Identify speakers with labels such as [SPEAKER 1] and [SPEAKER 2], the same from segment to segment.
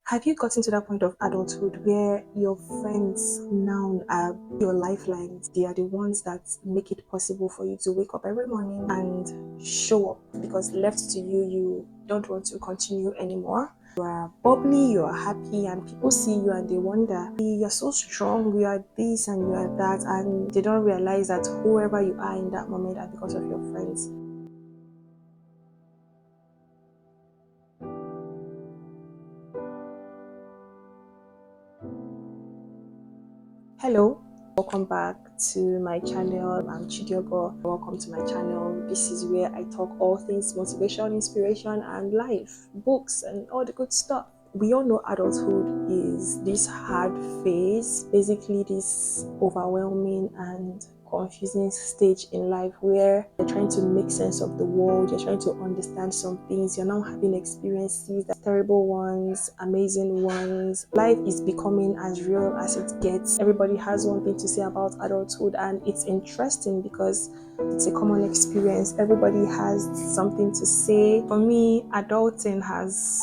[SPEAKER 1] Have you gotten to that point of adulthood where your friends now are your lifelines? They are the ones that make it possible for you to wake up every morning and show up, because left to you, you don't want to continue anymore. You are bubbly, you are happy, and people see you and they wonder, you're so strong, you are this and you are that, and they don't realize that whoever you are in that moment are because of your friends. Hello, welcome back to my channel. I'm Chidiogo. Welcome to my channel. This is where I talk all things motivation, inspiration, and life, books, and all the good stuff. We all know adulthood is this hard phase, basically this overwhelming and confusing stage in life where you're trying to make sense of the world, you're trying to understand some things, you're now having experiences, terrible ones, amazing ones. Life is becoming as real as it gets. Everybody has one thing to say about adulthood, and it's interesting because it's a common experience. Everybody has something to say. For me, adulting has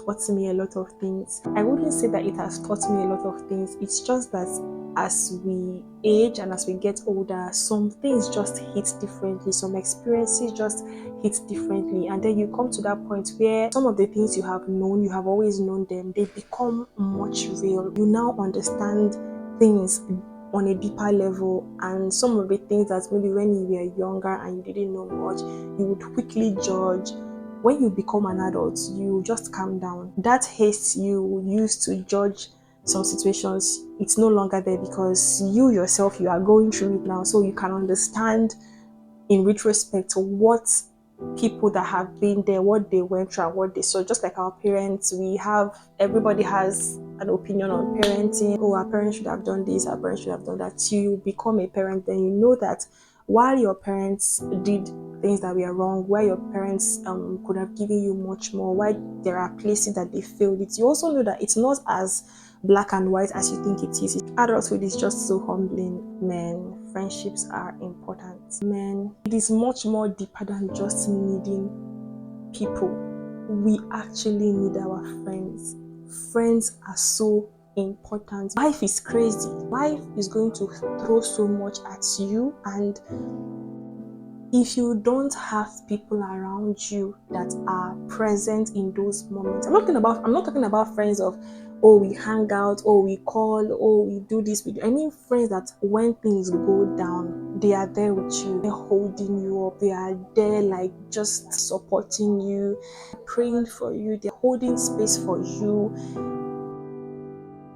[SPEAKER 1] taught me a lot of things. I wouldn't say that it has taught me a lot of things. It's just that as we age and as we get older, some things just hit differently. Some experiences just hit differently. And then you come to that point where some of the things you have known, you have always known them, they become much real. You now understand things on a deeper level, and some of the things that maybe when you were younger and you didn't know much, you would quickly judge. When you become an adult, you just calm down. That haste you used to judge some situations, it's no longer there because you yourself, you are going through it now. So you can understand in retrospect what people that have been there, what they went through and what they saw. Just like our parents, everybody has an opinion on parenting. Oh, our parents should have done this, our parents should have done that. You become a parent, then you know that while your parents did things that were wrong, where your parents could have given you much more, why there are places that they failed it, you also know that it's not as black and white as you think it is. Adulthood is just so humbling. Men, friendships are important. Men, it is much more deeper than just needing people. We actually need our friends. Friends are so important. Life is crazy. Life is going to throw so much at you, and if you don't have people around you that are present in those moments, I'm not talking about friends of, oh, we hang out, oh, we call, oh, we do this, I mean friends that when things go down, they are there with you, they're holding you up, they are there like just supporting you, praying for you, they're holding space for you.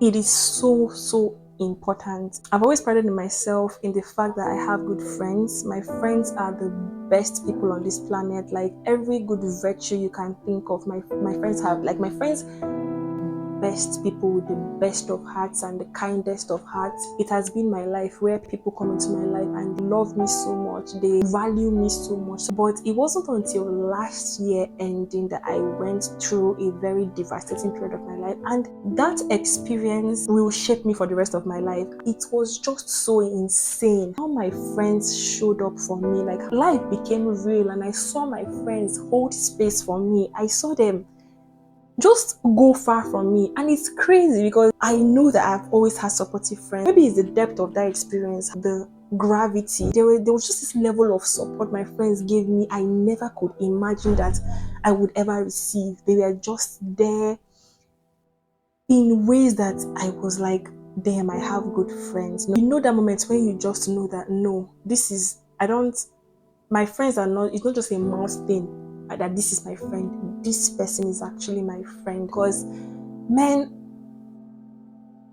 [SPEAKER 1] It is so important. I've always prided myself in the fact that I have good friends. My friends are the best people on this planet. Like every good virtue you can think of, my friends have. Like my friends, best people with the best of hearts and the kindest of hearts. It has been my life where people come into my life and they love me so much, they value me so much. But it wasn't until last year ending that I went through a very devastating period of my life, and that experience will shape me for the rest of my life. It was just so insane how my friends showed up for me. Like life became real and I saw my friends hold space for me. I saw them just go far from me, and it's crazy because I know that I've always had supportive friends. Maybe it's the depth of that experience, the gravity. There was just this level of support my friends gave me I never could imagine that I would ever receive. They were just there in ways that I was like, damn, I have good friends. You know that moment when you just know that no, my friends are not, it's not just a mouth thing that this is my friend, this person is actually my friend. Because man,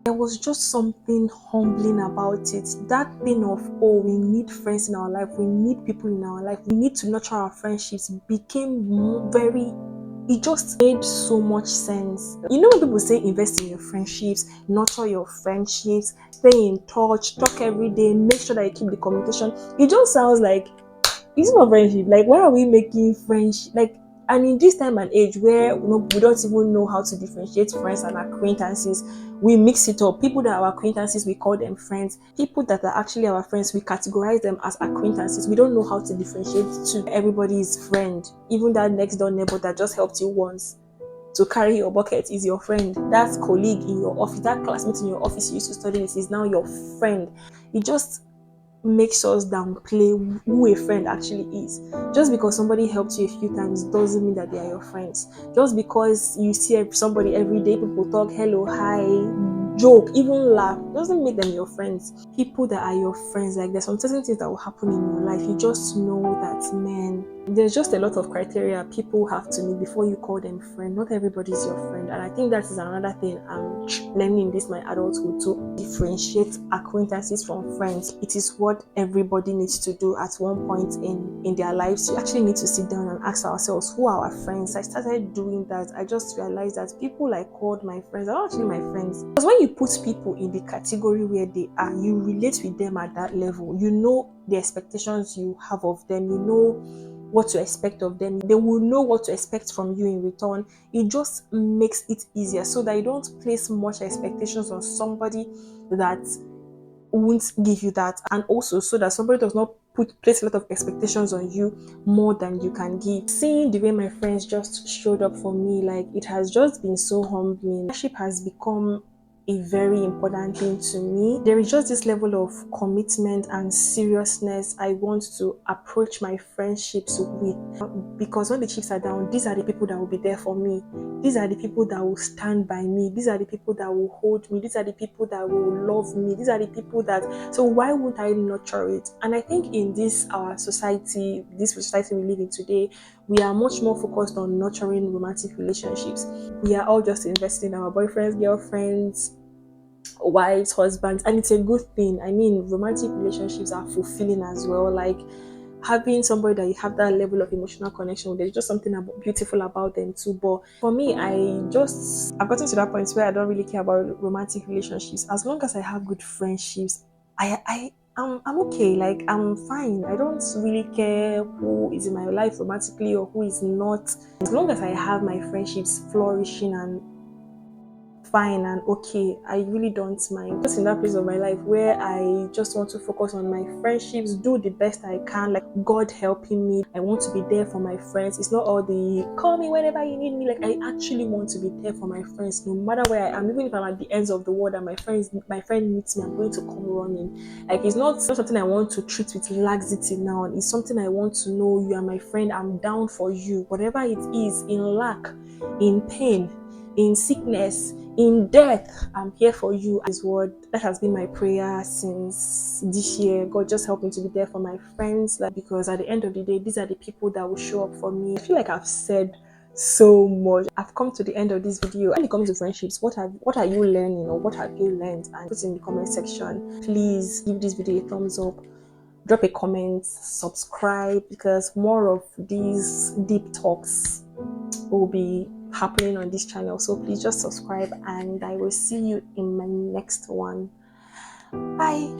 [SPEAKER 1] there was just something humbling about it. That thing of, oh, we need friends in our life, we need people in our life, we need to nurture our friendships, became very, it just made so much sense. You know when people say invest in your friendships, nurture your friendships, stay in touch, talk every day, make sure that you keep the communication, it just sounds like it's not friendship. Like, why are we making friendship? Like, and in this time and age where we don't even know how to differentiate friends and acquaintances, we mix it up. People that are our acquaintances, we call them friends. People that are actually our friends, we categorize them as acquaintances. We don't know how to differentiate two. Everybody is friend. Even that next door neighbor that just helped you once, to carry your bucket is your friend. That colleague in your office, that classmate in your office you used to study with is now your friend. It just makes us downplay who a friend actually is. Just because somebody helped you a few times doesn't mean that they are your friends. Just because you see somebody every day, people talk, hello, hi, joke, even laugh, doesn't make them your friends. People that are your friends, like there's some certain things that will happen in your life. You just know that, man, there's just a lot of criteria people have to meet before you call them friend. Not everybody's your friend, and I think that is another thing I'm learning in this my adulthood, to differentiate acquaintances from friends. It is what everybody needs to do at one point in their lives. You actually need to sit down and ask ourselves, who are our friends? I started doing that. I just realized that people I called my friends are not actually my friends, because when you put people in the category where they are, you relate with them at that level. You know the expectations you have of them, you know what to expect of them, they will know what to expect from you in return. It just makes it easier, so that you don't place much expectations on somebody that won't give you that, and also so that somebody does not place a lot of expectations on you more than you can give. Seeing the way my friends just showed up for me, like, it has just been so humbling. Friendship has become a very important thing to me. There is just this level of commitment and seriousness I want to approach my friendships with, because when the chips are down, these are the people that will be there for me. These are the people that will stand by me. These are the people that will hold me. These are the people that will love me. These are the people that, so why won't I nurture it? And I think in this our society, this society we live in today, we are much more focused on nurturing romantic relationships. We are all just investing in our boyfriends, girlfriends, wives, husbands, and it's a good thing. I mean, romantic relationships are fulfilling as well. Like, having somebody that you have that level of emotional connection with, there's just something beautiful about them too. But for me, I've gotten to that point where I don't really care about romantic relationships. As long as I have good friendships, I'm okay. Like, I'm fine. I don't really care who is in my life romantically or who is not. As long as I have my friendships flourishing and fine and okay, I really don't mind. Just in that place of my life where I just want to focus on my friendships, do the best I can, like God helping me. I want to be there for my friends. It's not all the call me whenever you need me. Like, I actually want to be there for my friends no matter where I am. Even if I'm at the ends of the world and my friend meets me, I'm going to come running. Like, it's not something I want to treat with laxity now. It's something I want to know, you are my friend, I'm down for you. Whatever it is, in lack, in pain, in sickness, in death, I'm here for you. His word, that has been my prayer since this year. God, just help me to be there for my friends, like, because at the end of the day, these are the people that will show up for me. I feel like I've said so much. I've come to the end of this video. When it comes to friendships, what are you learning, or what have you learned? And put it in the comment section. Please give this video a thumbs up, drop a comment, subscribe, because more of these deep talks will be happening on this channel. So please just subscribe, and I will see you in my next one. Bye.